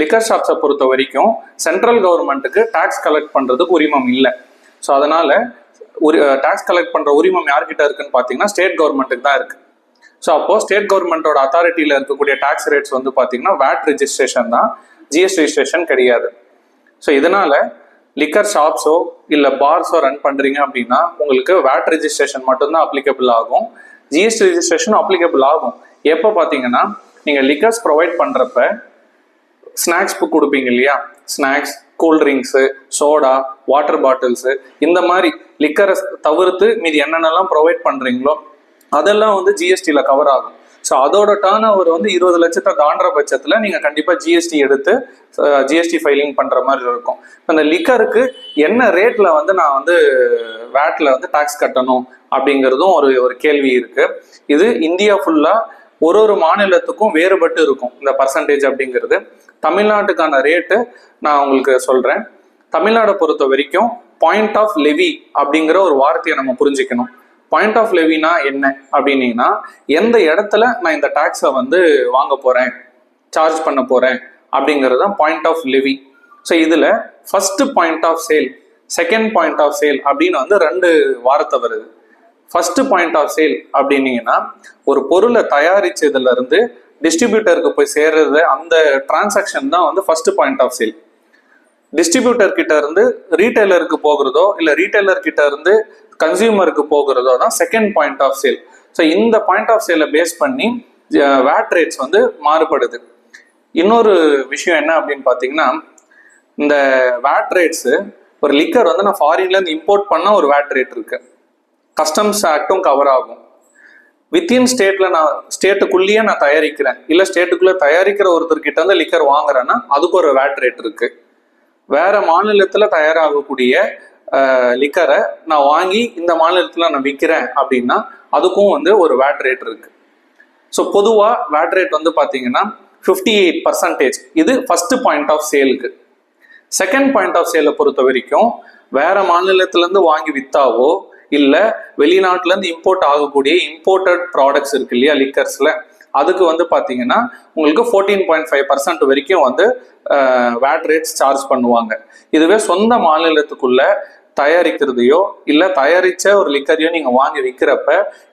Liquor ஷாப்ஸை பொறுத்த வரைக்கும் central கவர்மெண்ட்டுக்கு டாக்ஸ் கலெக்ட் பண்ணுறதுக்கு உரிமம் இல்லை. ஸோ அதனால டாக்ஸ் கலெக்ட் பண்ணுற உரிமம் யார்கிட்ட இருக்குன்னு பார்த்தீங்கன்னா ஸ்டேட் கவர்மெண்ட்டுக்கு தான் இருக்குது. ஸோ அப்போது ஸ்டேட் கவர்மெண்ட்டோட அத்தாரிட்டியில் இருக்கக்கூடிய டாக்ஸ் ரேட்ஸ் வந்து பார்த்தீங்கன்னா வேட் ரிஜிஸ்ட்ரேஷன் தான், ஜிஎஸ்டி ரிஜிஸ்ட்ரேஷன் கிடையாது. ஸோ இதனால லிக்கர் ஷாப்ஸோ இல்லை பார்ஸோ ரன் பண்ணுறீங்க அப்படின்னா உங்களுக்கு வேட் ரிஜிஸ்ட்ரேஷன் மட்டும்தான் அப்ளிகபிள் ஆகும், ஜிஎஸ்டி ரிஜிஸ்ட்ரேஷன் அப்ளிகபிள் ஆகும். எப்போ பார்த்தீங்கன்னா நீங்கள் லிக்கர்ஸ் ப்ரொவைட் பண்ணுறப்ப ஸ்நாக்ஸ் புக் கொடுப்பீங்க இல்லையா, snacks, cool drinks, soda, water bottles, இந்த மாதிரி லிக்கரை தவிர்த்து மீதி என்னென்னலாம் ப்ரொவைட் பண்ணுறீங்களோ அதெல்லாம் வந்து ஜிஎஸ்டியில் கவர் ஆகும். ஸோ அதோட டர்ன் ஓவர் வந்து 20 லட்சத்தை தாண்டுற பட்சத்தில் நீங்கள் கண்டிப்பாக ஜிஎஸ்டி எடுத்து ஜிஎஸ்டி ஃபைலிங் பண்ணுற மாதிரி இருக்கும். அந்த லிக்கருக்கு என்ன ரேட்டில் வந்து நான் வந்து வேட்டில் வந்து டாக்ஸ் கட்டணும் அப்படிங்கிறதும் ஒரு கேள்வி இருக்குது. இது இந்தியா ஃபுல்லாக ஒரு மாநிலத்துக்கும் வேறுபட்டு இருக்கும் இந்த பர்சன்டேஜ் அப்படிங்கிறது. தமிழ்நாட்டுக்கான ரேட்டு நான் உங்களுக்கு சொல்கிறேன். தமிழ்நாடை பொறுத்த வரைக்கும் பாயிண்ட் ஆஃப் லெவி அப்படிங்கிற ஒரு வார்த்தையை நம்ம புரிஞ்சுக்கணும். பாயிண்ட் ஆஃப் லெவினா என்ன அப்படின்னீங்கன்னா, எந்த இடத்துல நான் இந்த டாக்ஸை வந்து வாங்க போகிறேன், சார்ஜ் பண்ண போகிறேன் அப்படிங்கிறது தான் பாயிண்ட் ஆஃப் லெவி. ஸோ இதில் first point of sale, second point of sale அப்படின்னு வந்து 2 வார்த்தை வருது. ஃபர்ஸ்ட் பாயிண்ட் ஆஃப் சேல் அப்படின்னீங்கன்னா ஒரு பொருளை தயாரிச்சதுல இருந்து டிஸ்ட்ரிபியூட்டருக்கு போய் சேர்றது, அந்த டிரான்சாக்ஷன் தான் வந்து first point of sale. Distributor கிட்ட இருந்து ரீட்டைலருக்கு போகிறதோ இல்லை ரீட்டைலர் கிட்ட இருந்து கன்சியூமருக்கு போகிறதோ தான் second point of sale. So இந்த பாயிண்ட் ஆஃப் சேலை பேஸ் பண்ணி வேட் ரேட்ஸ் வந்து மாறுபடுது. இன்னொரு விஷயம் என்ன அப்படின்னு பார்த்தீங்கன்னா, இந்த வேட் ரேட்ஸு ஒரு லிக்கர் வந்து நான் ஃபாரின்லேருந்து இம்போர்ட் பண்ணால் ஒரு வேட் ரேட் இருக்கு, கஸ்டம்ஸ் ஆக்டும் கவர் ஆகும். வித்தின் ஸ்டேட்டில் நான் ஸ்டேட்டுக்குள்ளேயே நான் தயாரிக்கிறேன், இல்லை ஸ்டேட்டுக்குள்ளே தயாரிக்கிற ஒருத்தர்கிட்ட வந்து லிக்கர் வாங்குறேன்னா அதுக்கு ஒரு வேட் ரேட் இருக்கு. வேற மாநிலத்தில் தயாராகக்கூடிய லிக்கரை நான் வாங்கி இந்த மாநிலத்தில் நான் விற்கிறேன் அப்படின்னா அதுக்கும் வந்து ஒரு வேட் ரேட் இருக்கு. ஸோ பொதுவாக வேட் ரேட் வந்து பார்த்தீங்கன்னா 58%. இது ஃபர்ஸ்ட் பாயிண்ட் ஆஃப் சேலுக்கு. செகண்ட் பாயிண்ட் ஆஃப் சேலை பொறுத்த வரைக்கும் வேற மாநிலத்திலேருந்து வாங்கி வித்தாவோ இல்லை வெளிநாட்டிலேருந்து இம்போர்ட் ஆகக்கூடிய இம்போர்ட்டட் ப்ராடக்ட்ஸ் இருக்கு இல்லையா லிக்கர்ஸில், அதுக்கு வந்து பார்த்தீங்கன்னா உங்களுக்கு 14.5% வரைக்கும் வந்து வேட் ரேட்ஸ் சார்ஜ் பண்ணுவாங்க. இதுவே சொந்த மாநிலத்துக்குள்ள தயாரிக்கிறதையோ இல்லை தயாரித்த ஒரு லிக்கரையோ நீங்கள் வாங்கி விற்கிறப்ப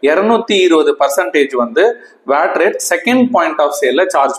220% வந்து VAT rate second point of சேலில் சார்ஜ்